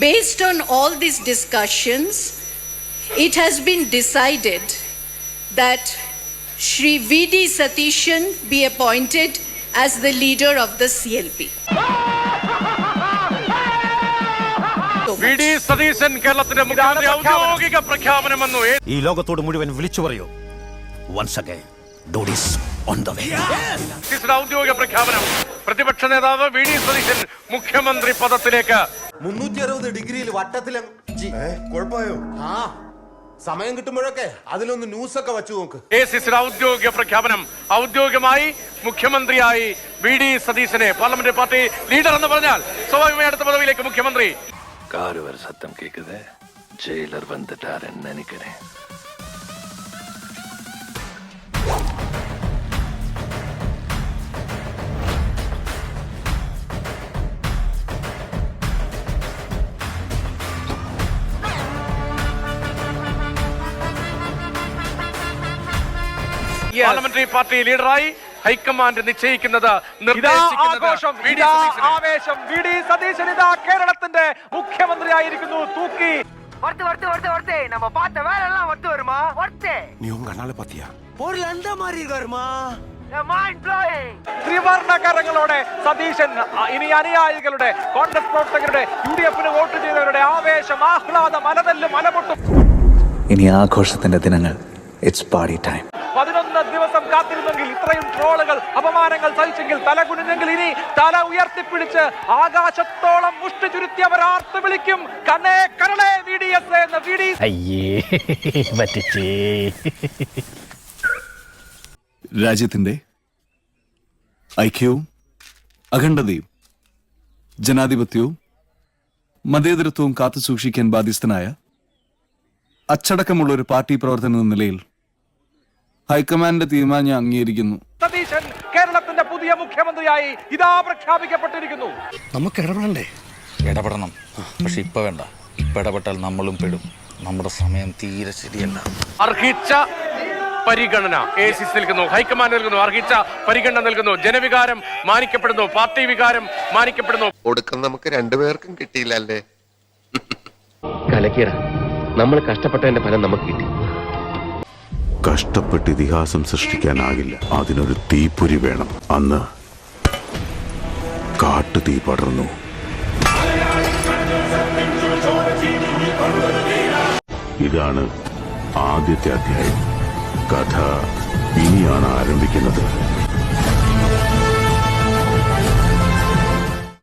Based on all these discussions, it has been decided that Shri V.D. Satishan be appointed as the leader of the CLP. ഈ ലോകത്തോട് മുഴുവൻ വിളിച്ചു പറയൂ. Once again, Dodi is on the way. ഔദ്യോഗിക പ്രഖ്യാപനം. പ്രതിപക്ഷ നേതാവ് VD. Satheesan മുഖ്യമന്ത്രി പദത്തിലേക്ക്. 360 ഡിഗ്രിയിൽ വട്ടത്തിലും കുഴപ്പമായോ? സമയം കിട്ടുമ്പോഴൊക്കെ അതിലൊന്ന് ന്യൂസൊക്കെ വെച്ചു നോക്ക്. എ.സി.സിയുടെ ഔദ്യോഗിക പ്രഖ്യാപനം. ഔദ്യോഗികമായി മുഖ്യമന്ത്രിയായി വി.ഡി. സതീശനെ പാർലമെന്റ് പാർട്ടി ലീഡർ എന്ന് പറഞ്ഞാൽ സ്വാഭാവികമായി അടുത്ത പദവിയിലേക്ക് മുഖ്യമന്ത്രി. காரு வர சத்தம் கேக்குது. ஜெயிலர் வந்துட்டாருன்னு நினைக்கிறேன். പാർലമെന്ററി പാർട്ടി ലീഡറായി ഹൈക്കമാൻഡ് നിശ്ചയിക്കുന്നത് ആവേശം. വി.ഡി. സതീശൻ ഇതാ കേരളത്തിന്റെ മുഖ്യമന്ത്രിയായിരിക്കുന്നു. തൂക്കി ത്രിവർണ്ണ കരങ്ങളോടെ സതീശൻ ഇനി അനുയായികളുടെ, കോൺഗ്രസ് പ്രവർത്തകരുടെ, UDF-ന് വോട്ട് ചെയ്തവരുടെ ആവേശം, ആഹ്ലാദം, അലതല്ലും അലമുട്ടും. ഇനി ആഘോഷത്തിന്റെ ദിനങ്ങൾ. It's party time. 11 ദിവസം കാത്തിരുന്നെങ്കിൽ, ഇത്രയും ട്രോളുകൾ, അപമാനങ്ങൾ സഹിച്ചെങ്കിൽ, തല കുനിഞ്ഞെങ്കിൽ, ഇനി തല ഉയർത്തിപ്പിടിച്ച് ആകാശത്തോളം മുഷ്ടി ചുരുത്തിയവർ ആർത്ത് വിളിക്കും കണ്ണേ കരളേ VDS എന്ന്. രാജ്യത്തിന്റെ ഐക്യവും അഖണ്ഡതയും ജനാധിപത്യവും മതേതരത്വവും കാത്തുസൂക്ഷിക്കാൻ ബാധ്യസ്ഥനായ അച്ചടക്കമുള്ള ഒരു പാർട്ടി പ്രവർത്തനം എന്ന നിലയിൽ ഹൈക്കമാൻഡിന്റെ തീരുമാനം അംഗീകരിക്കുന്നു. സതീശൻ കേരളത്തിന്റെ പുതിയ മുഖ്യമന്ത്രിയായി ഇതാ പ്രഖ്യാപിക്കപ്പെട്ടിരിക്കുന്നു. നമുക്ക് ഇടപെടണ്ടേ? ഇടപെടണം. പക്ഷെ ഇപ്പൊ വേണ്ട. ഇപ്പൊ ഇടപെട്ടാൽ നമ്മളും പെടും. നമ്മുടെ സമയം തീരെ ശരിയല്ല. അർഹിച്ച പരിഗണന എ.സി.സി നൽകുന്നു, ഹൈക്കമാൻഡ് നൽകുന്നു, അർഹിച്ച പരിഗണന നൽകുന്നു. ജനവികാരം മാനിക്കപ്പെടുന്നു, പാർട്ടി വികാരം മാനിക്കപ്പെടുന്നു. ഒടുക്കം നമുക്ക് രണ്ടുപേർക്കും കിട്ടിയില്ലല്ലേ? കലക്കിട നമ്മൾ കഷ്ടപ്പെട്ടതിന്റെ ഫലം നമുക്ക് കിട്ടി. കഷ്ടപ്പെട്ട് ഇതിഹാസം സൃഷ്ടിക്കാനാകില്ല. അതിനൊരു തീപ്പൊരി വേണം. അന്ന് കാട്ടുതീ പടർന്നു. ഇതാണ് ആദ്യത്തെ അധ്യായം. കഥ ഇനിയാണ് ആരംഭിക്കുന്നത്.